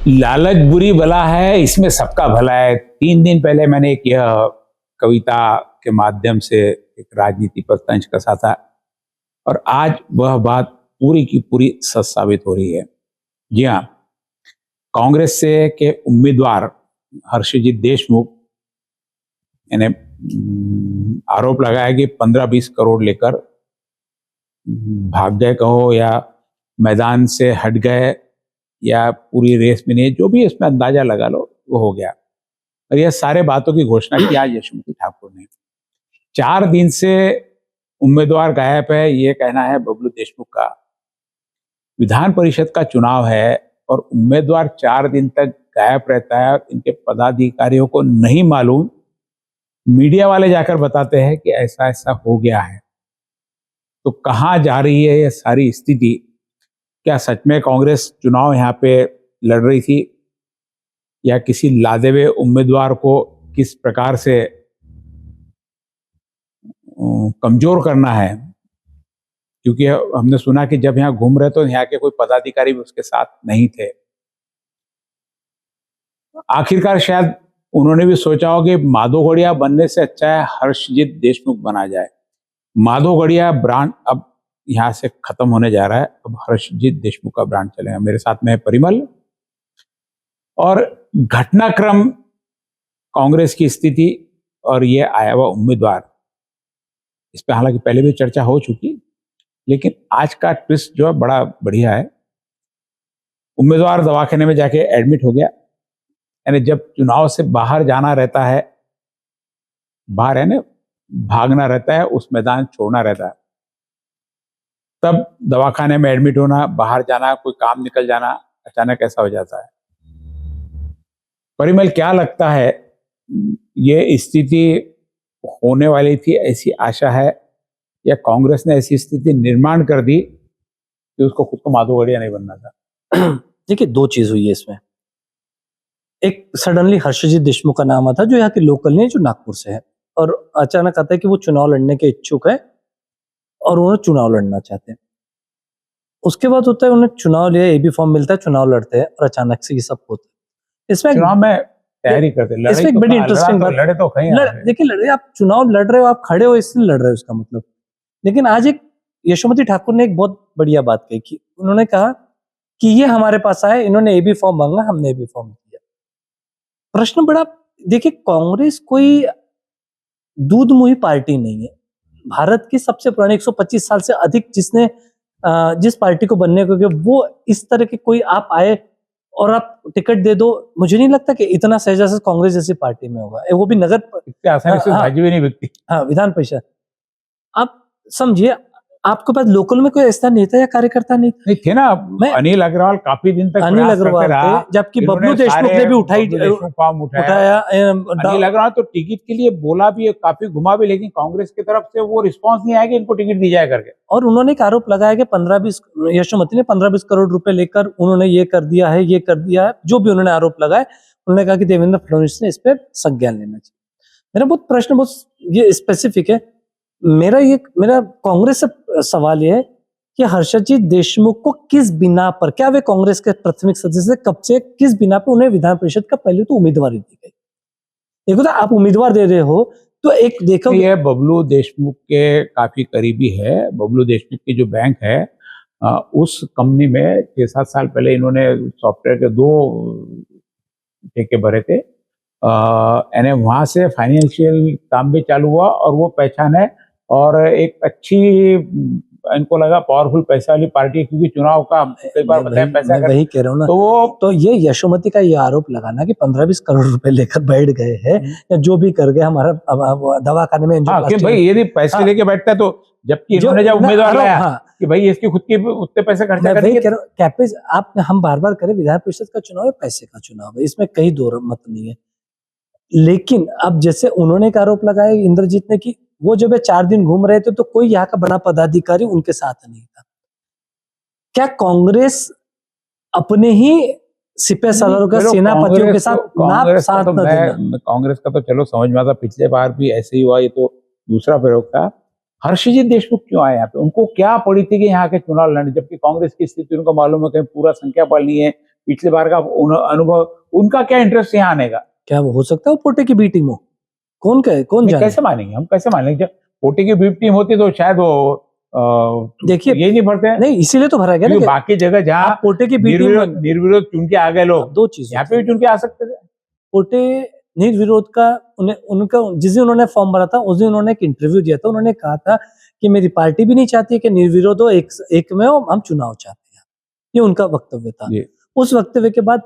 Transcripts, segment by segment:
लालच बुरी बला है, इसमें सबका भला है। 3 दिन पहले मैंने एक यह कविता के माध्यम से एक राजनीति पर तंज कसा था और आज वह बात पूरी की पूरी सच साबित हो रही है। जी हाँ, कांग्रेस से के उम्मीदवार हर्षजीत देशमुख यानी आरोप लगाया कि 15-20 करोड़ लेकर भाग गए कहो या मैदान से हट गए या पूरी रेस में नहीं, जो भी इसमें अंदाजा लगा लो वो हो गया। और यह सारे बातों की घोषणा की आज यशोमती ठाकुर ने। 4 दिन से उम्मीदवार गायब है, ये कहना है बबलू देशमुख का। विधान परिषद का चुनाव है और उम्मीदवार 4 दिन तक गायब रहता है, इनके पदाधिकारियों को नहीं मालूम, मीडिया वाले जाकर बताते हैं कि ऐसा ऐसा हो गया है। तो कहाँ जा रही है ये सारी स्थिति? क्या सच में कांग्रेस चुनाव यहाँ पे लड़ रही थी या किसी लादे हुए उम्मीदवार को किस प्रकार से कमजोर करना है? क्योंकि हमने सुना कि जब यहाँ घूम रहे तो यहाँ के कोई पदाधिकारी भी उसके साथ नहीं थे। आखिरकार शायद उन्होंने भी सोचा हो कि माधोगढ़िया बनने से अच्छा है हर्षजीत देशमुख बना जाए। माधोगढ़िया ब्रांड अब यहाँ से खत्म होने जा रहा है, अब हर्षजीत देशमुख का ब्रांड चलेगा। मेरे साथ में है परिमल। और घटनाक्रम, कांग्रेस की स्थिति और ये आया हुआ उम्मीदवार, इस पर हालांकि पहले भी चर्चा हो चुकी, लेकिन आज का ट्विस्ट जो है बड़ा बढ़िया है। उम्मीदवार दवाखाने में जाके एडमिट हो गया, यानी जब चुनाव से बाहर जाना रहता है, बाहर है ना, भागना रहता है, उस मैदान छोड़ना रहता है, तब दवाखाने में एडमिट होना, बाहर जाना, कोई काम निकल जाना, अचानक ऐसा हो जाता है। परिमल, क्या लगता है ये स्थिति होने वाली थी, ऐसी आशा है, या कांग्रेस ने ऐसी स्थिति निर्माण कर दी कि उसको खुद को माधोगढ़िया नहीं बनना था? देखिए, 2 चीज हुई है इसमें। एक, सडनली हर्षजीत देशमुख का नाम आता, जो यहाँ के लोकल नहीं, जो नागपुर से है, और अचानक आता है कि वो चुनाव लड़ने के इच्छुक है और उन्हें चुनाव लड़ना चाहते हैं। उसके बाद होता है उन्हें चुनाव लिया, एबी फॉर्म मिलता है, चुनाव लड़ते हैं और अचानक से ये सब होता है। इसमें चुनाव में तैयारी करते, इसमें एक बड़ी इंटरेस्टिंग बात, लड़े तो कहीं देखिए, लड़े, आप चुनाव लड़ रहे हो, आप खड़े हो, इसलिए लड़ रहे हो, इसका मतलब। लेकिन आज एक यशोमती ठाकुर ने एक बहुत बढ़िया बात कही कि उन्होंने कहा कि ये हमारे पास आए, इन्होंने एबी फॉर्म मांगा, हमने एबी फॉर्म दिया। प्रश्न बड़ा, देखिए, कांग्रेस कोई दूध मुही पार्टी नहीं है। भारत की सबसे पुरानी 125 साल से अधिक जिस पार्टी को बनने को, वो इस तरह के कोई आप आए और आप टिकट दे दो, मुझे नहीं लगता कि इतना सहजा से कांग्रेस जैसी पार्टी में होगा, वो भी नगर आसानी से भाजी भी नहीं बिकती। हाँ, विधान परिषद। आप समझिए, आपके पास लोकल में कोई ऐसा नेता या कार्यकर्ता नहीं थे ना। अनिल अग्रवाल काफी दिन तक अनिल अग्रवाल थे, जबकि बबलू देशमुख ने भी उठाया। अनिल अग्रवाल तो टिकट के लिए बोला भी, काफी घुमा भी, लेकिन कांग्रेस की तरफ से वो रिस्पांस नहीं आया कि इनको टिकट दी जाए करके। और उन्होंने एक आरोप लगाया कि 15-20 यशोमती ने 15-20 करोड़ रुपए लेकर उन्होंने ये कर दिया है, ये कर दिया है, जो भी उन्होंने आरोप लगाए। उन्होंने कहा कि देवेंद्र फडणवीस ने इस पर संज्ञान लेना चाहिए। मेरा प्रश्न बहुत ये स्पेसिफिक है। मेरा कांग्रेस से सवाल ये है कि हर्षजीत देशमुख को किस बिना पर, क्या वे कांग्रेस के प्राथमिक सदस्य, कब से, किस बिना पर उन्हें विधान परिषद का पहले तो उम्मीदवारी दी गई? देखो, तो आप उम्मीदवार दे रहे हो तो एक देखो, ये बबलू देशमुख के काफी करीबी है। बबलू देशमुख की जो बैंक है, उस कंपनी में 6-7 साल पहले इन्होंने सॉफ्टवेयर के 2 ठेके भरे थे, यानी वहां से फाइनेंशियल काम भी चालू हुआ और वो पहचान है और एक अच्छी, इनको लगा पावरफुल पैसा वाली पार्टी, क्योंकि चुनाव का कई बार बताया पैसा, वही कह रहा हूँ ना। तो ये यशोमती का ये आरोप लगाना कि 15-20 करोड़ रुपए लेकर बैठ गए हैं या जो भी कर गए, हमारा दवाखाने में भाई यदि पैसे लेके बैठता है, तो जबकि इन्होंने जब उम्मीदवार लाया कि भाई इसकी खुद की उतने पैसे खर्चा करेंगे। हम बार बार करें, विधान परिषद का चुनाव है, पैसे का चुनाव है, इसमें कहीं दो मत नहीं है। लेकिन अब जैसे उन्होंने एक आरोप लगाया इंद्रजीत ने कि वो जब 4 दिन घूम रहे थे तो कोई यहाँ का बड़ा पदाधिकारी उनके साथ नहीं था। क्या कांग्रेस अपने ही सिपह सालारों का सेनापतियों के साथ साथ न देना? कांग्रेस का तो चलो समझ में आता, पिछले बार भी ऐसे ही हुआ, ये तो दूसरा प्रयोग था। हर्षजीत देशमुख क्यों आए यहाँ पे? उनको क्या पड़ी थी कि यहाँ के चुनाव लड़ने, जबकि कांग्रेस की स्थिति उनको मालूम है कि पूरा संख्या बल नहीं है, पिछले बार का अनुभव, उनका क्या इंटरेस्ट यहाँ आने का? क्या वो हो सकता है वो पोटे की बी टीम हो? कौन कहे, कौन नहीं, जाने? कैसे मानेंगे हम, कैसे मानेंगे? जब पोटे की बी टीम होती तो शायद वो देखिए, ये नहीं भरते हैं। नहीं इसीलिए तो भरा गया ना क्योंकि कि बाकी जगह जहाँ आप पोटे की बी टीम निर्विरोध चुन के आ गए लोग, दो चीजें यहाँ पे भी चुन के आ सकते थे। पोटे निर्विरोध का उनका जिस दिन उन्होंने फॉर्म भरा था उस दिन उन्होंने एक इंटरव्यू दिया था, उन्होंने कहा था कि मेरी पार्टी भी नहीं चाहती है कि निर्विरोध हो, एक में हो, हम चुनाव चाहते हैं। ये उनका वक्तव्य था। उस वक्तव्य के बाद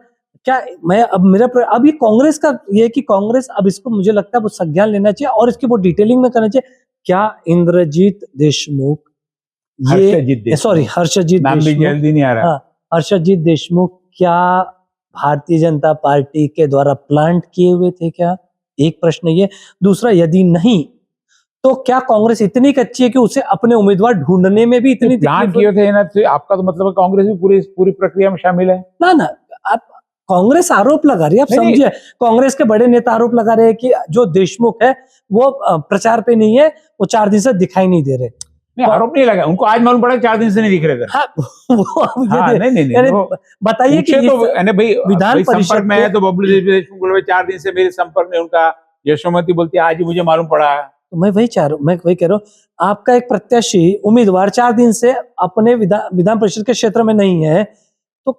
क्या मैं अब ये कांग्रेस का ये है कि कांग्रेस अब इसको मुझे लगता है वो संज्ञान लेना चाहिए और इसकी बहुत डिटेलिंग में करना चाहिए। क्या इंद्रजीत देशमुख हर्षजीत नाम भी जल्दी नहीं आ रहा। हर्षजीत देशमुख क्या भारतीय जनता पार्टी के द्वारा प्लांट किए हुए थे क्या? एक प्रश्न ये। दूसरा, यदि नहीं तो क्या कांग्रेस इतनी कच्ची है कि उसे अपने उम्मीदवार ढूंढने में भी इतनी प्लांट किए थे ना? तो आपका तो मतलब कांग्रेस भी पूरी प्रक्रिया में शामिल है ना? आप कांग्रेस आरोप लगा रही है, आप समझिए, कांग्रेस के बड़े नेता आरोप लगा रहे हैं कि जो देशमुख है वो प्रचार पे नहीं है, वो 4 दिन से दिखाई नहीं दे रहे। नहीं, आरोप नहीं लगा, उनको आज मालूम पड़ा 4 दिन से नहीं दिख रहे थे। हाँ, नहीं, बताइए कि भाई विधान परिषद में है तो बबलू देशमुख बोले 4 दिन से मेरे संपर्क में, उनका यशोमती बोलती है आज ही मुझे मालूम पड़ा है। तो मैं वही कह रहा हूँ, आपका एक प्रत्याशी उम्मीदवार 4 दिन से अपने विधान परिषद के क्षेत्र में नहीं है, तो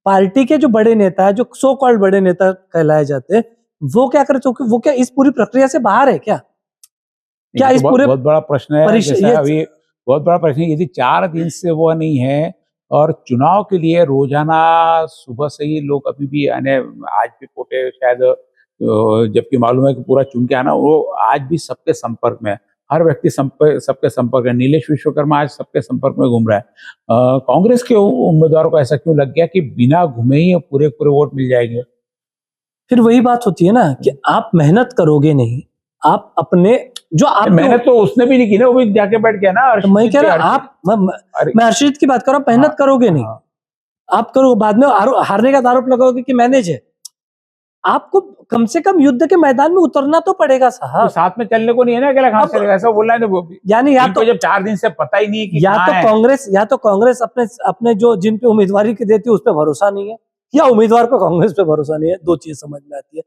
पार्टी के जो बड़े नेता है, जो सो कॉल्ड बड़े नेता कहलाए जाते हैं, वो क्या करे? तो वो क्या इस पूरी प्रक्रिया से बाहर है क्या? क्या इस पूरे बहुत बड़ा प्रश्न है, अभी बहुत बड़ा प्रश्न है। यदि 4 दिन से वो नहीं है और चुनाव के लिए रोजाना सुबह से ही लोग अभी भी आने, आज भी पोटे शायद जबकि मालूम है कि पूरा चुन के आना, वो आज भी सबके संपर्क में है, हर व्यक्ति सबके संपर्क है। नीलेश विश्वकर्मा आज सबके संपर्क में घूम रहा है। कांग्रेस के उम्मीदवारों को ऐसा क्यों लग गया कि बिना घूमे ही पूरे वोट मिल जाएंगे? फिर वही बात होती है ना कि आप मेहनत करोगे नहीं, आप अपने जो आप मेहनत तो उसने भी नहीं की ना, वो भी जाके बैठ गया ना। तो मैं कह रहा मैं हर्षित की बात कर रहा हूँ, मेहनत करोगे नहीं, आप करो, बाद में हारने का आरोप लगाओगे कि मैनेज है। आपको कम से कम युद्ध के मैदान में उतरना तो पड़ेगा साहब। तो साथ में चलने को नहीं है ना, अकेला कहां चलेगा? ऐसा बोल रहा है ना, यानी या तो जब 4 दिन से पता ही नहीं कि या तो कांग्रेस अपने जो जिन पे उम्मीदवारी की देती है उस पर भरोसा नहीं है, या उम्मीदवार को कांग्रेस पे भरोसा नहीं है। 2 चीजें समझ में आती है,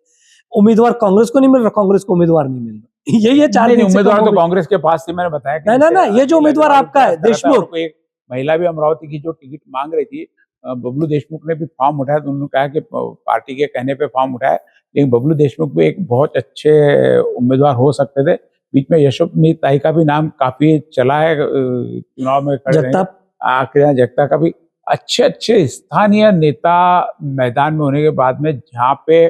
उम्मीदवार कांग्रेस को नहीं मिल रहा, कांग्रेस को उम्मीदवार नहीं मिल रहा। यही है 4 दिन उम्मीदवार तो कांग्रेस के पास थी, मैंने बताया ना, ये जो उम्मीदवार आपका है देशमुख, एक महिला भी अमरावती की जो टिकट मांग रही थी, बबलू देशमुख ने भी फॉर्म उठाया, तो उन्होंने कहा कि पार्टी के कहने पे फॉर्म उठाया, लेकिन बबलू देशमुख भी एक बहुत अच्छे उम्मीदवार हो सकते थे। बीच में यशोमती ताई का भी नाम काफी चला है, चुनाव में खड़े रहे। जगताप का भी अच्छे स्थानीय नेता मैदान में होने के बाद में जहाँ पे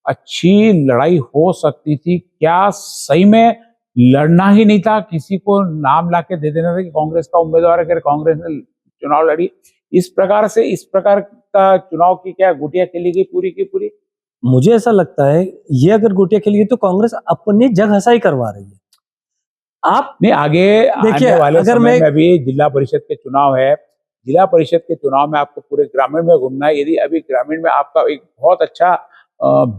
अच्छी लड़ाई हो सकती थी, क्या सही में लड़ना ही नहीं था, किसी को नाम लाके दे देना था कि कांग्रेस का उम्मीदवार है, कांग्रेस ने चुनाव लड़ी? इस प्रकार का चुनाव की क्या गुटिया खेली गई पूरी की पूरी? मुझे ऐसा लगता है ये अगर गुटिया खेली गई तो कांग्रेस अपनी जगह हसाई करवा रही है। आप नहीं, आगे आने वाले समय में भी जिला परिषद के चुनाव है, जिला परिषद के चुनाव में आपको पूरे ग्रामीण में घूमना है। यदि अभी ग्रामीण में आपका एक बहुत अच्छा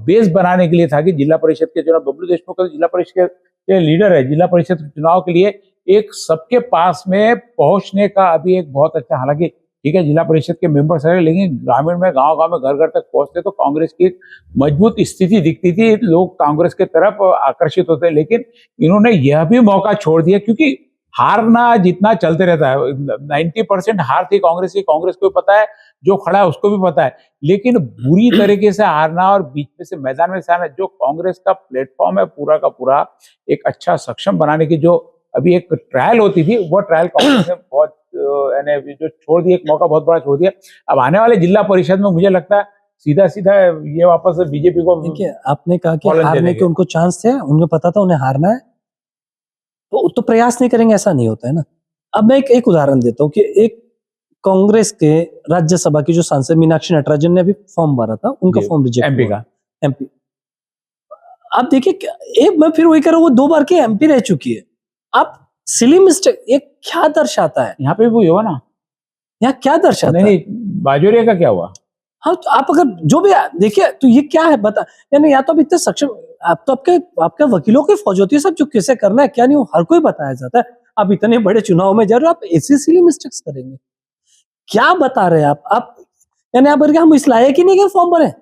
बेस बनाने के लिए था कि जिला परिषद के चुनाव, बबलू देशमुख जिला परिषद के लीडर है, जिला परिषद के चुनाव के लिए एक सबके पास में पहुंचने का अभी एक बहुत अच्छा, हालांकि ठीक है जिला परिषद के मेंबर्स है, लेकिन ग्रामीण में गांव में घर तक पहुंचते तो कांग्रेस की मजबूत स्थिति दिखती थी, लोग कांग्रेस के तरफ आकर्षित होते। लेकिन इन्होंने यह भी मौका छोड़ दिया, क्योंकि हारना जितना चलते रहता है, 90% हार थी कांग्रेस की, कांग्रेस को पता है, जो खड़ा है उसको भी पता है, लेकिन बुरी तरीके से हारना और बीच में से मैदान में से आना, जो कांग्रेस का प्लेटफॉर्म है पूरा का पूरा एक अच्छा सक्षम बनाने की जो अभी एक ट्रायल होती थी, वो ट्रायल कांग्रेस ने बहुत जो छोड़ दिया, एक मौका बहुत बड़ा छोड़ दिया। अब आने वाले जिला परिषद में मुझे लगता है सीधा ये वापस बीजेपी को, देखिए आपने कहा कि हारने के उनको चांस थे, उनको पता था उन्हें हारना है, तो प्रयास नहीं करेंगे, ऐसा नहीं होता है ना। अब मैं एक उदाहरण देता हूँ कि एक कांग्रेस के राज्यसभा की जो सांसद मीनाक्षी नटराजन ने अभी फॉर्म भरा था, उनका फॉर्म रिजेक्ट एमपी का। एमपी, आप देखिए, मैं फिर वही कह रहा हूँ, वो 2 बार की एमपी रह चुकी है। आप सिली मिस्टेक, ये क्या दर्शाता है? यहाँ पे भी हुआ ना, यहाँ क्या दर्शाता है? नहीं, बाजोरिया का क्या हुआ? हाँ, तो आप अगर जो भी देखिए, तो ये क्या है बता, यानी या तो अब इतने सक्षम, आप तो आपके वकीलों की फौज होती है, सब जो कैसे करना है क्या नहीं, हर कोई बताया जाता है। आप इतने बड़े चुनाव में जा रहे हो, आप ऐसी सिली मिस्टेक्स करेंगे? क्या बता रहे हैं आप? यानी आप हम इस लायक ही नहीं कि फॉर्म भरें।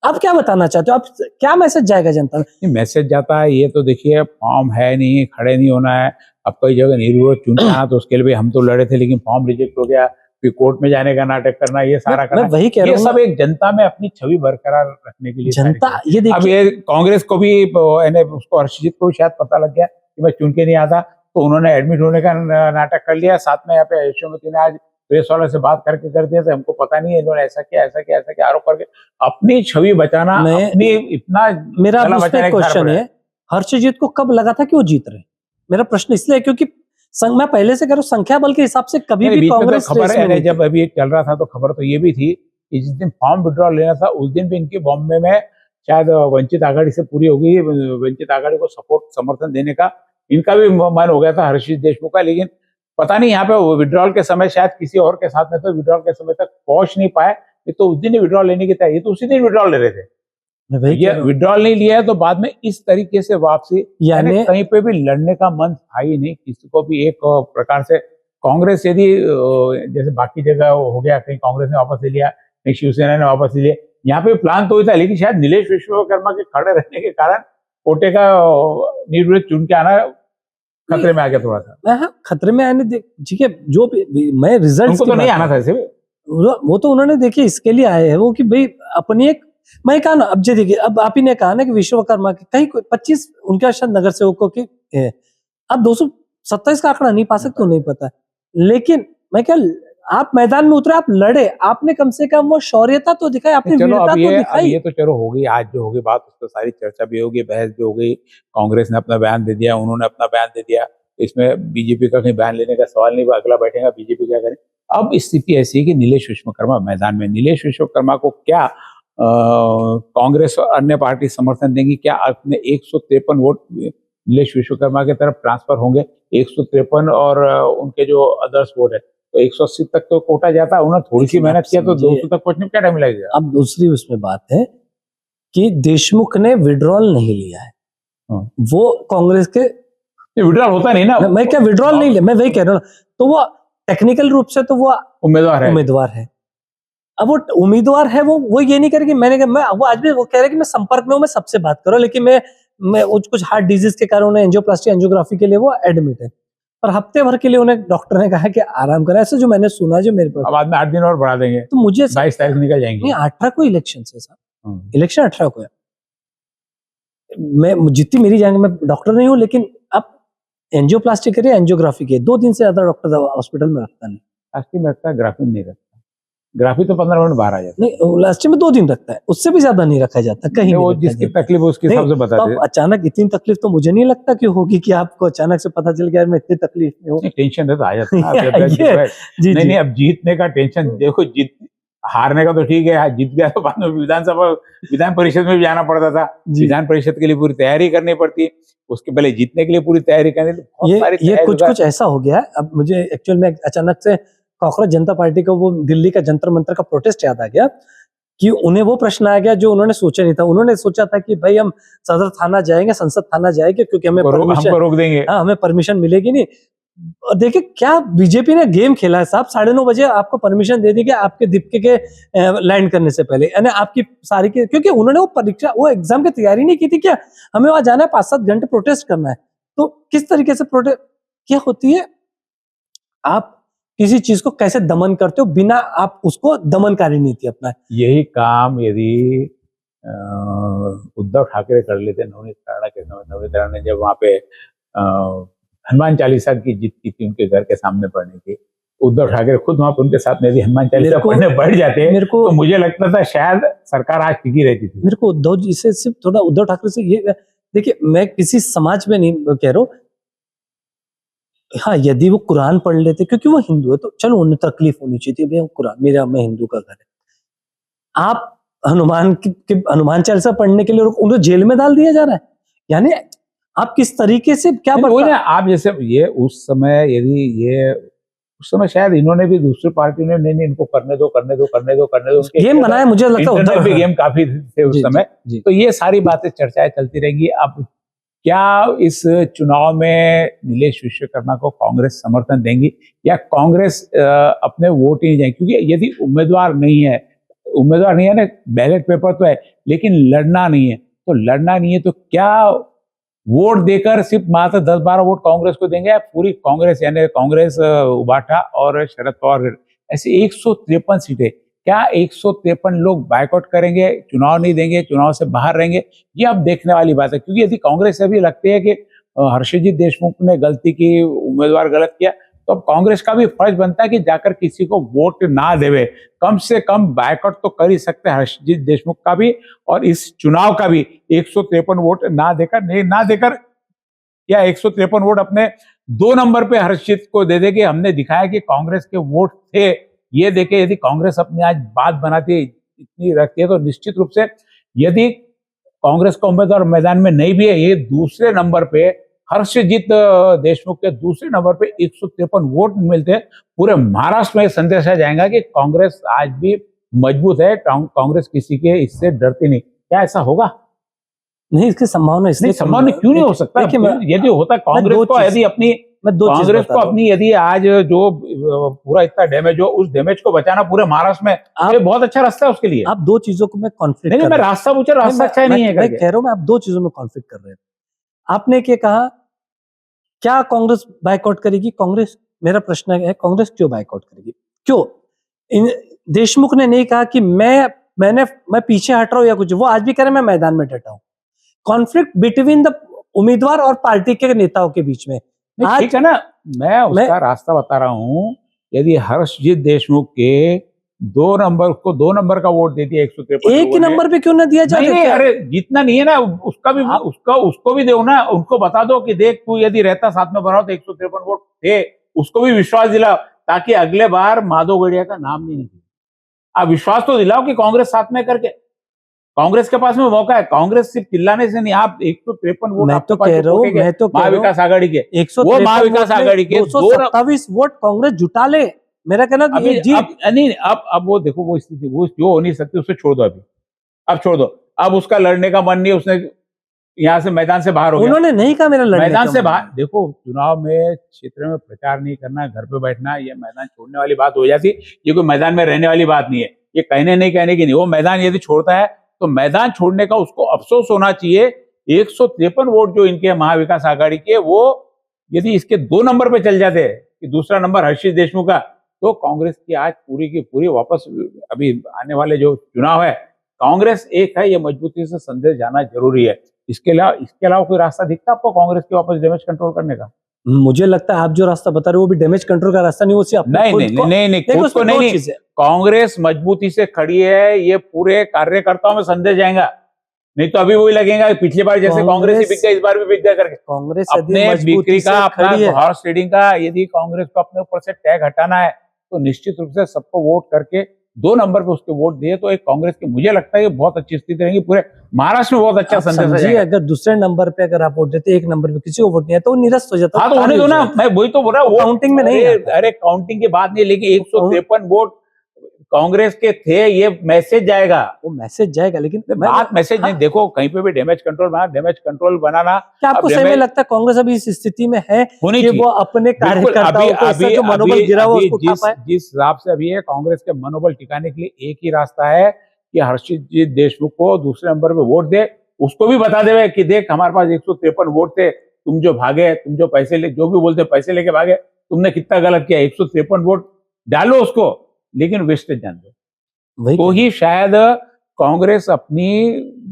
आप क्या बताना चाहते हो, आप क्या मैसेज जाएगा जनता में? मैसेज जाता है, ये तो देखिए फॉर्म है नहीं, खड़े नहीं होना है। अब कई जगह निर्विरोध चुन के आना, तो उसके लिए भी हम तो लड़े थे, लेकिन फॉर्म रिजेक्ट हो गया, फिर कोर्ट में जाने का नाटक करना, ये सारा करना, मैं वही कह रहा ये हूं सब एक जनता में अपनी छवि बरकरार रखने के लिए सारी जनता चीजें। ये अब देखिए, ये कांग्रेस को भी उसको हर्षजीत को भी शायद पता लग गया कि मैं चुन के नहीं आता, तो उन्होंने एडमिट होने का नाटक कर लिया। साथ में यहाँ पे यशोमती ने आज प्रेस वालों से बात करके कर दिया था, हमको पता नहीं है, इन्होंने ऐसा किया ऐसा किया ऐसा किया आरोप करके अपनी छवि बचाना, अपनी इतना मेरा गला बचाने का क्वेश्चन है, हर्षजीत को कब लगा था कि वो जीत रहे? मेरा प्रश्न इसलिए है क्योंकि मैं पहले से कह रहा हूं, संख्या बल के हिसाब से कभी भी कांग्रेस खबर है, जब अभी चल रहा था तो खबर तो ये भी थी कि जिस दिन फॉर्म विड्रॉल लेना था उस दिन भी इनकी बॉम्बे में शायद वंचित आघाड़ी से पूरी हो गई, वंचित आघाड़ी को सपोर्ट समर्थन देने का इनका भी मन हो गया था हर्षजीत देशमुख का, लेकिन पता नहीं यहाँ पे विड्रॉल के समय शायद किसी और के साथ में तो विड्रॉल के समय तक पहुंच नहीं पाए। ये तो उस दिन ही विड्रॉल लेने की तैयारी, तो उसी दिन विड्रॉल ले रहे थे, ये विड्रॉल नहीं लिया है, तो बाद में इस तरीके से वापसी, यानी कहीं पे भी लड़ने का मन था ही नहीं किसी को भी। एक प्रकार से कांग्रेस यदि जैसे बाकी जगह हो गया, कहीं कांग्रेस ने वापस ले लिया, कहीं शिवसेना ने वापस ले लिया, यहाँ पे प्लान तो था, लेकिन शायद नीलेश विश्वकर्मा के खड़े रहने के कारण कोटे का निर्विरोध चुन के आना खतरे में आ गया थोड़ा सा। खतरे में आने ठीक है, जो भी मैं रिजल्ट तो नहीं आना था ऐसे, वो तो उन्होंने देखिए इसके लिए आए हैं वो कि भाई अपनी एक, मैं कहा ना, अब जी देखिए, अब आप ही ने कहा ना कि विश्वकर्मा के कहीं 25 उनके शायद नगर सेवकों की है, अब 227 का आंकड़ा नहीं पा सकते, नहीं पता, लेकिन मैं क्या, आप मैदान में उतरे, आप लड़े, आपने कम से कम वो शौर्यता तो दिखाई, आपने वीरता तो दिखाई। ये तो चलो हो गई, आज जो होगी बात, उस पर सारी चर्चा भी होगी, बहस भी हो गई, कांग्रेस ने अपना बयान दे दिया, उन्होंने अपना बयान दे दिया, इसमें बीजेपी का कहीं बयान लेने का सवाल नहीं, अगला बैठेगा बीजेपी क्या करे। अब स्थिति ऐसी है कि नीलेश विश्वकर्मा मैदान में, नीलेश विश्वकर्मा को क्या कांग्रेस और अन्य पार्टी समर्थन देंगी, क्या अपने 153 वोट नीलेश विश्वकर्मा की तरफ ट्रांसफर होंगे, 153 और उनके जो अदर्स वोट है तो 180 तक तो कोटा जाता है, उन्होंने थोड़ी सी मेहनत किया तो 200 तक पहुंचने में क्या टाइम लगेगा। अब दूसरी उसमें बात है कि देशमुख ने विड्रॉल नहीं लिया है, वो कांग्रेस के विड्रॉल होता नहीं ना, मैं क्या विड्रॉल नहीं लिया, मैं वही कह रहा हूँ, तो वो टेक्निकल रूप से तो वो उम्मीदवार है। अब वो उम्मीदवार है, वो ये नहीं करेगी, वो आज भी वो कह रहे कि मैं संपर्क में हूँ, मैं सबसे बात करूँ, लेकिन मैं कुछ हार्ट डिजीज के कारण उन्हें एंजियोप्लास्टी एंजियोग्राफी के लिए वो एडमिट है, और हफ्ते भर के लिए उन्हें डॉक्टर ने कहा कि आराम करें, ऐसे जो मैंने सुना, जो मेरे पास बाद में 8 दिन और बढ़ा देंगे, तो मुझे 22 तारीख निकल जाएंगे। नहीं, 18 को इलेक्शन है साहब, इलेक्शन 18 को है। मैं जितनी मेरी जान, मैं डॉक्टर नहीं हूँ, लेकिन अब एंजियोप्लास्टी करिए, एंजियोग्राफी की 2 दिन से ज्यादा डॉक्टर हॉस्पिटल में रखता नहीं, प्लास्टिक में रखता है, ग्राफी नहीं रखता, ग्राफी तो 15 मिनट बाहर आ जाता है, नहीं लास्ट में 2 दिन रखता है, उससे भी ज्यादा नहीं रखा जाता कहीं, वो जिसकी तकलीफ उसके हिसाब से बता दे। अचानक इतनी तकलीफ तो मुझे नहीं लगता कि होगी कि आपको अचानक से पता चल गया मैं इतनी तकलीफ में हूँ, टेंशन तो आ जाता है। नहीं, अब जीतने का टेंशन, देखो हारने का तो ठीक है, जीत गया तो बाद में विधान परिषद में भी जाना पड़ता था, विधान परिषद के लिए पूरी तैयारी करनी पड़ती, उसके पहले जीतने के लिए पूरी तैयारी करनी, ये कुछ ऐसा हो गया। अब मुझे एक्चुअल में अचानक से कांग्रेस जनता पार्टी का वो दिल्ली का जंतर मंतर का प्रोटेस्ट याद आ गया कि उन्हें वो प्रश्न आ गया जो उन्होंने सोचा नहीं था। उन्होंने सोचा था कि भाई हम सदर थाना जाएंगे, संसद थाना जाएंगे, क्योंकि हमें परमिशन रोक देंगे, हमें परमिशन मिलेगी नहीं। और देखिए क्या बीजेपी ने गेम खेला है साहब, 9:30 बजे आपको परमिशन दे दी कि आपके दीप्ति के लैंड करने से पहले, यानी आपकी सारी की, क्योंकि उन्होंने वो परीक्षा, वो एग्जाम की तैयारी नहीं की थी, क्या हमें वहां जाना है, 5-7 घंटे प्रोटेस्ट करना है। तो किस तरीके से प्रोटेस्ट क्या होती है, आप किसी चीज को कैसे दमन करते हो बिना आप उसको दमनकारी नीति अपनाए। यही काम यदि उद्धव ठाकरे कर लेते नवनीत राणा के समय, नवनीत राणा ने जब वहां पे हनुमान चालीसा की जीत की थी उनके घर के सामने पढ़ने की, उद्धव ठाकरे खुद वहां पर उनके साथ में यदि हनुमान चालीसा पढ़ने बैठ जाते, मेरे को तो मुझे लगता था शायद सरकार आज टिकी रहती थी। मेरे को उद्धव जी से सिर्फ थोड़ा, उद्धव ठाकरे से ये देखिए, मैं किसी समाज में नहीं कह रहा हूँ, हाँ यदि वो कुरान पढ़ लेते, क्योंकि वो हिंदू है तो चलो उन्हें तकलीफ होनी चाहिए थी, कुरान मैं हिंदू का घर है, आप हनुमान चालीसा पढ़ने के लिए उन्हें जेल में डाल दिया जा रहा है, यानी आप किस तरीके से क्या आप जैसे ये उस समय, यदि ये उस समय शायद इन्होंने भी, दूसरी पार्टी ने नहीं इनको करने दो गेम बनाया, मुझे लगता है भी गेम काफी थे उस समय, तो ये सारी बातें चर्चाएं चलती रहेंगी। अब क्या इस चुनाव में नीलेश विश्वकर्मा को कांग्रेस समर्थन देंगी या कांग्रेस अपने वोट ही नहीं जाएगी? क्योंकि यदि उम्मीदवार नहीं है ना, बैलेट पेपर तो है लेकिन लड़ना नहीं है, तो लड़ना नहीं है तो क्या वोट देकर सिर्फ मात्र 10-12 वोट कांग्रेस को देंगे या पूरी कांग्रेस, यानी कांग्रेस, उबाटा और शरद पवार, ऐसी 153 सीटें, क्या 153 लोग बायकॉट करेंगे, चुनाव नहीं देंगे, चुनाव से बाहर रहेंगे? ये अब देखने वाली बात है, क्योंकि यदि कांग्रेस अभी लगती है कि हर्षित देशमुख ने गलती की, उम्मीदवार गलत किया, तो अब कांग्रेस का भी फर्ज बनता है कि जाकर किसी को वोट ना देवे, कम से कम बायकॉट तो कर ही सकते हैं हर्षित देशमुख का भी और इस चुनाव का भी। 153 वोट ना देकर या 153 वोट अपने 2 नंबर पे हर्षित को दे दे कि हमने दिखाया कि कांग्रेस के वोट थे। ये देखे यदि कांग्रेस अपनी आज बात बनाती है, इतनी रखती है, तो निश्चित रूप से यदि कांग्रेस का उम्मीदवार मैदान में नहीं भी है, ये दूसरे नंबर पे हर्षजीत देशमुख के दूसरे नंबर पे 153 वोट मिलते हैं, पूरे महाराष्ट्र में संदेश आ जाएगा कि कांग्रेस आज भी मजबूत है, कांग्रेस किसी के इससे डरती नहीं। क्या ऐसा होगा? नहीं, इसकी संभावना इसलिए संभावना क्यों नहीं हो सकता? यदि होता कांग्रेस को, यदि अपनी कांग्रेस को अपनी यदि आज जो पूरा इतना डैमेज हो, उस डैमेज को बचाना पूरे महाराष्ट्र में, ये बहुत अच्छा रास्ता है उसके लिए। आप 2 चीजों को मैं कॉन्फ्लिक्ट नहीं, मैं रास्ता पूछा, रास्ता अच्छा नहीं है, मैं कह रहा हूं, मैं आप 2 चीजों में कॉन्फ्लिक्ट कर रहे हैं। आपने क्या कहा, क्या कांग्रेस बायकॉट करेगी? कांग्रेस, मेरा प्रश्न है कांग्रेस क्यों बायकॉट करेगी? क्यों? देशमुख ने नहीं कहा कि मैं पीछे हट रहा हूं या कुछ, वो आज भी कह रहे मैं मैदान में डटा हूं। कॉन्फ्लिक्ट बिटवीन द उम्मीदवार और पार्टी के नेताओं के बीच में, ठीक है ना, मैं उसका रास्ता बता रहा हूं। यदि हर्षजीत देशमुख के 2 नंबर का वोट दे दिया 153, एक ही नंबर पे क्यों ना दिया जाए? नहीं, अरे जितना नहीं है ना, उसको भी दो ना, उनको बता दो कि देख तू यदि रहता साथ में बनाओ तो 153 वोट थे, उसको भी विश्वास दिलाओ, ताकि अगले बार माधोगढ़िया का नाम नहीं निकले। आप विश्वास तो दिलाओ कि कांग्रेस साथ में करके, कांग्रेस के पास में मौका है, कांग्रेस सिर्फ चिल्लाने से नहीं, आप 153 वोट, मैं तो कह रहा हूं, महाविकास आघाड़ी के, वो महाविकास आघाड़ी के 227 वोट कांग्रेस जुटा ले। मेरा कहना नहीं, अब वो देखो, वो स्थिति वो जो हो नहीं सकती, उससे छोड़ दो, अब छोड़ दो, अब उसका लड़ने का मन नहीं, उसने यहाँ से मैदान से बाहर हो गया। उन्होंने नहीं कहा मेरा लड़ने मैदान से बाहर। देखो, चुनाव में क्षेत्र में प्रचार नहीं करना, घर पे बैठना, ये मैदान छोड़ने वाली बात हो जाती, ये कोई मैदान में रहने वाली बात नहीं है, ये कहने की नहीं। वो मैदान यदि छोड़ता है तो मैदान छोड़ने का उसको अफसोस होना चाहिए। 153 वोट जो इनके महाविकास आघाड़ी के, वो यदि इसके 2 नंबर पे चल जाते कि दूसरा नंबर हर्षित देशमुख का, तो कांग्रेस की आज पूरी की पूरी वापस, अभी आने वाले जो चुनाव है, कांग्रेस एक है, ये मजबूती से संदेश जाना जरूरी है। इसके अलावा कोई रास्ता दिखता आपको कांग्रेस के वापस डैमेज कंट्रोल करने का? मुझे लगता है आप जो रास्ता बता रहे हो वो भी डैमेज कंट्रोल का रास्ता नहीं, वो सिर्फ नहीं, कांग्रेस मजबूती से खड़ी है, ये पूरे कार्यकर्ताओं में संदेश जाएगा, नहीं तो अभी वही लगेगा पिछली बार जैसे कांग्रेस ही बिक गया, इस बार भी बिक गया करके। कांग्रेस अपने बिक्री का, अपना हॉर्स ट्रेडिंग का, यदि कांग्रेस को अपने ऊपर से टैग हटाना है, तो निश्चित रूप से सबको वोट करके 2 नंबर पे उसके वोट दिए, तो एक कांग्रेस की, मुझे लगता है, बहुत अच्छी स्थिति रहेगी, पूरे महाराष्ट्र में बहुत अच्छा संदेश है। अगर दूसरे नंबर पे अगर आप वोट देते, 1 नंबर पे किसी को वोट नहीं है तो निरस्त हो जाता। हाँ, तो होने दो ना, मैं वही तो बोल रहा हूँ, काउंटिंग में नहीं। अरे काउंटिंग की बात नहीं, लेकिन 153 वोट कांग्रेस के थे, ये मैसेज जाएगा, वो मैसेज जाएगा, लेकिन बात मैसेज नहीं। देखो, कहीं पे भी डैमेज कंट्रोल बनाना, क्या आपको सही में लगता है कांग्रेस अभी इस स्थिति में है कि वो अपने कार्यकर्ताओं को जो मनोबल गिरा हुआ उसको उठा पाए? जिस हिसाब से अभी है, कांग्रेस के मनोबल टिकाने के लिए एक ही रास्ता है कि हर्षित देशमुख को दूसरे नंबर पे वोट दे, उसको भी बता देवे कि देख हमारे पास 153 वोट थे, तुम जो भागे, तुम जो पैसे जो भी बोलते पैसे लेके भागे, तुमने कितना गलत किया, 153 वोट डालो उसको, लेकिन वेस्टेज जान दो, तो ही शायद कांग्रेस अपनी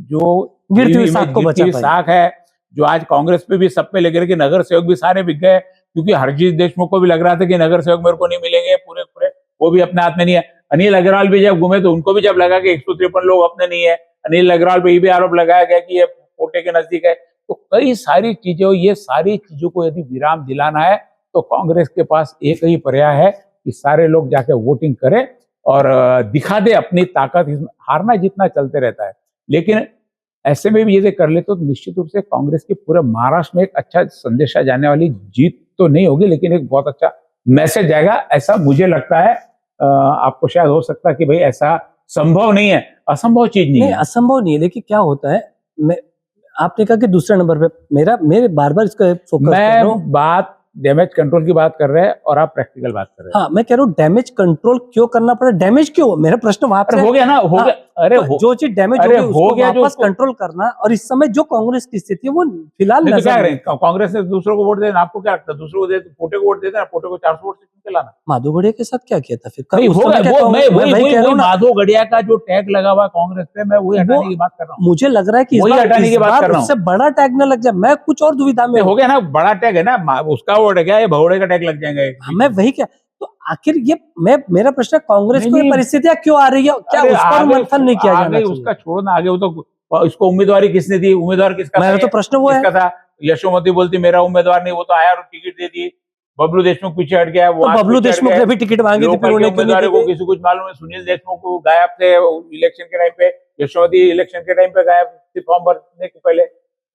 जो गिरती साख है, जो आज कांग्रेस पे भी सब पे लगे रहे कि नगर सेवक भी सारे बिक गए, क्योंकि हरजीत देशमुख को भी लग रहा था कि नगर सेवक मेरे को नहीं मिलेंगे पूरे, वो भी अपने हाथ में नहीं है। अनिल अग्रवाल भी जब घूमे तो उनको भी जब लगा कि 153 लोग अपने नहीं है, अनिल अग्रवाल पे ये भी आरोप लगाया गया कि ये कोटे के नजदीक है। तो कई सारी चीजें, ये सारी चीजों को यदि विराम दिलाना है तो कांग्रेस के पास एक ही पर्याय है कि सारे लोग जाके वोटिंग करें और दिखा दे अपनी ताकत। हारना जीतना चलते रहता है, लेकिन ऐसे में भी यदि कर ले तो निश्चित रूप से कांग्रेस के पूरे महाराष्ट्र में एक अच्छा संदेशा जाने वाली जीत तो नहीं होगी, लेकिन एक बहुत अच्छा मैसेज जाएगा, ऐसा मुझे लगता है। आपको शायद हो सकता है कि भाई ऐसा संभव नहीं है, असंभव चीज नहीं है। असंभव नहीं है, लेकिन क्या होता है, आपने कहा कि दूसरे नंबर पे मेरे बार बार इसका फोकस कर रहा हूँ। मैं बात डैमेज कंट्रोल की बात कर रहे हैं और आप प्रैक्टिकल बात कर रहे हैं। हाँ, मैं कह रहा हूँ डैमेज कंट्रोल क्यों करना पड़ा, डैमेज क्यों, मेरा प्रश्न वहां अरे से हो गया ना, हो हाँ, गया। अरे तो जो चीज डैमेज हो अरे गई हो उसको गया जो वापस उसको कंट्रोल करना, और इस समय जो कांग्रेस की स्थिति है वो फिलहाल नहीं तो नजर क्या नहीं करें, कांग्रेस ने दूसरों को वोट देना, आपको क्या लगता है दूसरों को दे पोटे को वोट देते ना, पोटे को 400 वोट से क्यों लाना? माधोगढ़िया के साथ क्या किया था फिर नहीं उस हो समय गया क्या वो, मैं कांग्रेस, वही वही वही कह रहा वही हूँ ना, माधव गड़िया का जो टैग लगा हुआ कांग्रेस पे, मैं वही हटाने वो की बात कर रहा हूँ। मुझे लग रहा है कि इस वही बार हटाने की बात कर रहा हूँ। उससे बड़ा टैग न लग जाए, मैं कुछ और दुविधा में नहीं, हूँ। हो गया ना, बड़ा टैग है ना, उसका वोट है क्या, ये भगोड़े का टैग लग जाएंगे। मैं वही क्या, तो आखिर ये मेरा प्रश्न है, कांग्रेस नहीं को ये नहीं, परिस्थितियां क्यों आ रही है, क्या अरे उस पर आगे मंथन नहीं किया जाना आगे चाहिए? उसका छोड़ो ना, आगे वो तो इसको उम्मीदवारी किसने दी, उम्मीदवार किसका था, मेरा तो प्रश्न वो है। किसका था? यशोमती बोलती मेरा उम्मीदवार नहीं, वो तो आया और टिकट दे दी। बबलू देशमुख पीछे हट गया, तो वहां से बबलू पीछे हट देशमुख गए। ने भी टिकट मांगी थी, फिर लोकल के उन्हें क्यों नहीं उम्मीदवार दी को गई? किसी कुछ मालूम है, सुनील देशमुख को गायब थे इलेक्शन के टाइम पे, यशोमती इलेक्शन के टाइम पे गायब थी फॉर्म भरने के पहले।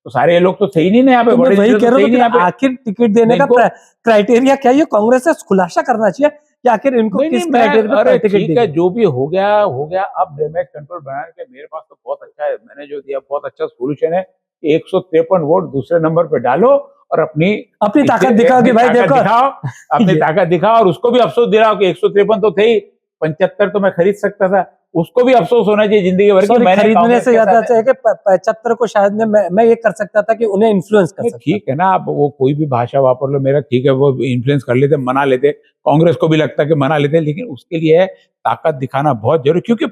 तो सारे ये लोग तो थे ही नहीं ना यहाँ पे, तो मैं बड़े वही लीडर कह तो रहा थे हूँ, ही तो नहीं फिर यहाँ पे। आखिर टिकट देने का इनको क्राइटेरिया क्या है, ये कांग्रेस से खुलासा करना चाहिए कि आखिर इनको नहीं किस नहीं, क्राइटेरिया मैं पे अरे टिकट ठीक दी है, गई। जो भी हो गया हो गया। अब डैमेज कंट्रोल बनाने के मेरे पास तो बहुत अच्छा है, मैंने जो दिया बहुत अच्छा सोल्यूशन है। 153 वोट दूसरे नंबर पे डालो और अपनी ताकत दिखाओ कि भाई ताकत देखो दिखाओ, अपनी ताकत दिखाओ, और उसको भी अफसोस दिलाओ कि 153 तो थे ही, 75 तो मैं खरीद सकता था। उसको भी अफसोस होना चाहिए जिंदगी भर की, सॉरी, मैंने खरीदने कांग्रेस से के ज्यादा साथ। अच्छा है कि 75 को शायद मैं ये कर सकता था कि उन्हें इन्फ्लुएंस कर नहीं सकता। ठीक है ना, आप वो कोई भी भाषा वापर लो, मेरा ठीक है, वो इन्फ्लुएंस कर लेते, मना लेते, कांग्रेस को भी लगता कि मना लेते, लेकिन उसके लिए ताकत दिखाना बहुत जरूरी, क्योंकि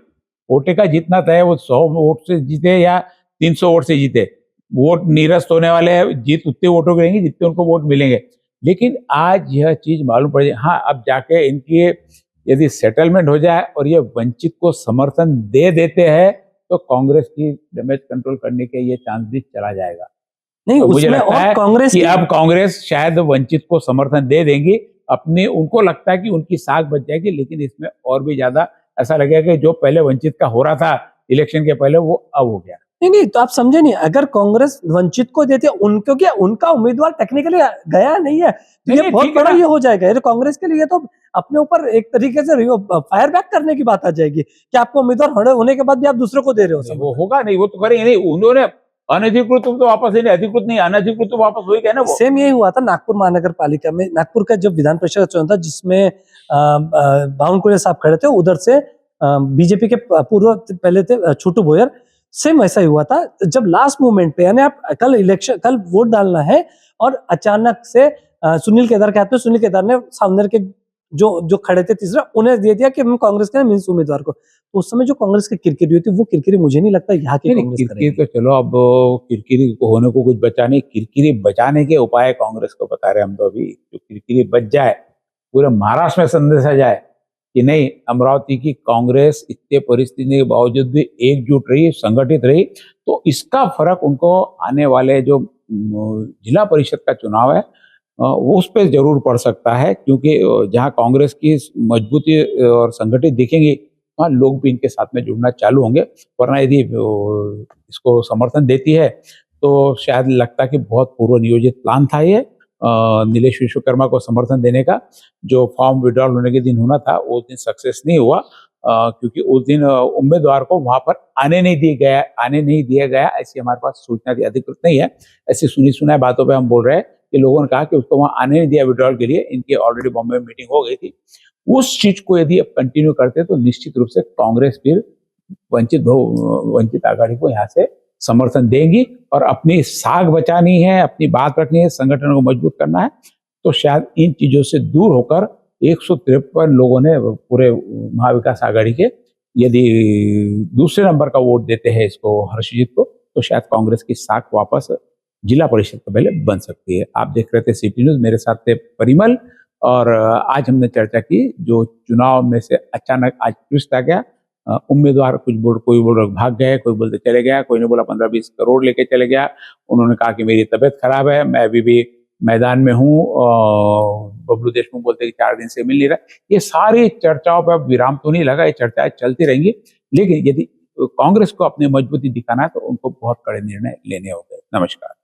वोटे का जीतना तय है, वो 100 वोट से जीते या 300 वोट से जीते, वोट निरस्त होने वाले हैं, जीत उतने वोटों की रहेंगी जितने उनको वोट मिलेंगे। लेकिन आज यह चीज मालूम पड़ जाए, हाँ अब जाके इनकी यदि सेटलमेंट हो जाए और ये वंचित को समर्थन दे देते हैं, तो कांग्रेस की डैमेज कंट्रोल करने के ये चांस भी चला जाएगा। नहीं, तो मुझे उसमें लगता और है कांग्रेस कि की अब कांग्रेस शायद वंचित को समर्थन दे देंगी, अपने उनको लगता है कि उनकी साख बच जाएगी, लेकिन इसमें और भी ज्यादा ऐसा लगेगा कि जो पहले वंचित का हो रहा था इलेक्शन के पहले, वो अब हो गया। नहीं, तो आप समझे नहीं, अगर कांग्रेस वंचित को देती है, उनको क्या, उनका उम्मीदवार टेक्निकली गया नहीं है, तो नहीं ये नहीं बहुत ठीक है बड़ा ना, ये हो जाएगा, ये तो कांग्रेस के लिए तो अपने ऊपर एक तरीके से फायर बैक करने की बात आ जाएगी कि आपको उम्मीदवार होने के बाद भी आप दूसरों को दे रहे हो नहीं, वो समर्थन। होगा नहीं, वो तो करेंगे नहीं, उन्होंने अनधिकृत तो वापस ही नहीं, अधिकृत नहीं, अनधिकृत तो वापस हो ही गया ना वो। सेम यही हुआ था नागपुर महानगर पालिका में, नागपुर का जब विधान परिषद का चुनाव था जिसमें बावनकुळे साहब खड़े थे, उधर से बीजेपी के पूर्व पहले थे छोटू भोयर, सेम वैसा ही हुआ था। जब लास्ट मोमेंट पे, यानी आप कल वोट डालना है और अचानक से सुनील केदार के हाथ में, सुनील केदार ने सामने के जो खड़े थे तीसरा, उन्हें दे दिया कि हम कांग्रेस के मीन्स उम्मीदवार को। तो उस समय जो कांग्रेस की किरकिरी हुई थी, वो किरकिरी मुझे नहीं लगता यहाँ की नहीं कांग्रेस किरकिरी करेगी। तो चलो, अब किरकिरी होने को कुछ बचा नहीं, किरकिरी बचाने के उपाय कांग्रेस को बता रहे हम तो अभी, जो किरकिरी बच जाए, पूरे महाराष्ट्र में संदेशा जाए कि नहीं, अमरावती की कांग्रेस इतने परिस्थिति के बावजूद भी एकजुट रही, संगठित रही, तो इसका फर्क उनको आने वाले जो जिला परिषद का चुनाव है वो उस पर जरूर पड़ सकता है, क्योंकि जहां कांग्रेस की मजबूती और संगठित दिखेंगी, वहाँ लोग भी इनके साथ में जुड़ना चालू होंगे। वरना यदि इसको समर्थन देती है तो शायद लगता कि बहुत पूर्व नियोजित प्लान था ये, नीलेश विश्वकर्मा को समर्थन देने का, जो फॉर्म विड्रॉल होने के दिन होना था उस दिन सक्सेस नहीं हुआ, क्योंकि उस दिन उम्मीदवार को वहां पर आने नहीं दिया गया, ऐसी हमारे पास सूचना थी, अधिकृत नहीं है, ऐसी सुनी सुनाई बातों पे हम बोल रहे हैं कि लोगों ने कहा कि उसको वहां आने नहीं दिया विड्रॉल के लिए, इनकी ऑलरेडी बॉम्बे में मीटिंग हो गई थी। उस चीज को यदि अब कंटिन्यू करते तो निश्चित रूप से कांग्रेस फिर वंचित आघाड़ी को यहाँ से समर्थन देंगी, और अपनी साख बचानी है, अपनी बात रखनी है, संगठन को मजबूत करना है, तो शायद इन चीजों से दूर होकर 153 लोगों ने पूरे महाविकास आघाड़ी के यदि दूसरे नंबर का वोट देते हैं इसको, हर्षजीत को, तो शायद कांग्रेस की साख वापस जिला परिषद के पहले बन सकती है। आप देख रहे थे सिटी न्यूज, मेरे साथ थे परिमल, और आज हमने चर्चा की जो चुनाव में से अचानक आज ट्विस्ट आ गया, उम्मीदवार कोई बोल भाग गए, कोई बोलते चले गया, कोई ने बोला 15-20 करोड़ लेके चले गया, उन्होंने कहा कि मेरी तबीयत खराब है, मैं अभी भी मैदान में हूँ, बबलू देशमुख बोलते कि 4 दिन से मिल नहीं रहा। ये सारी चर्चाओं पर अब विराम तो नहीं लगा, ये चर्चाएं चलती रहेंगी, लेकिन यदि कांग्रेस को अपनी मजबूती दिखाना है तो उनको बहुत कड़े निर्णय लेने होंगे। नमस्कार।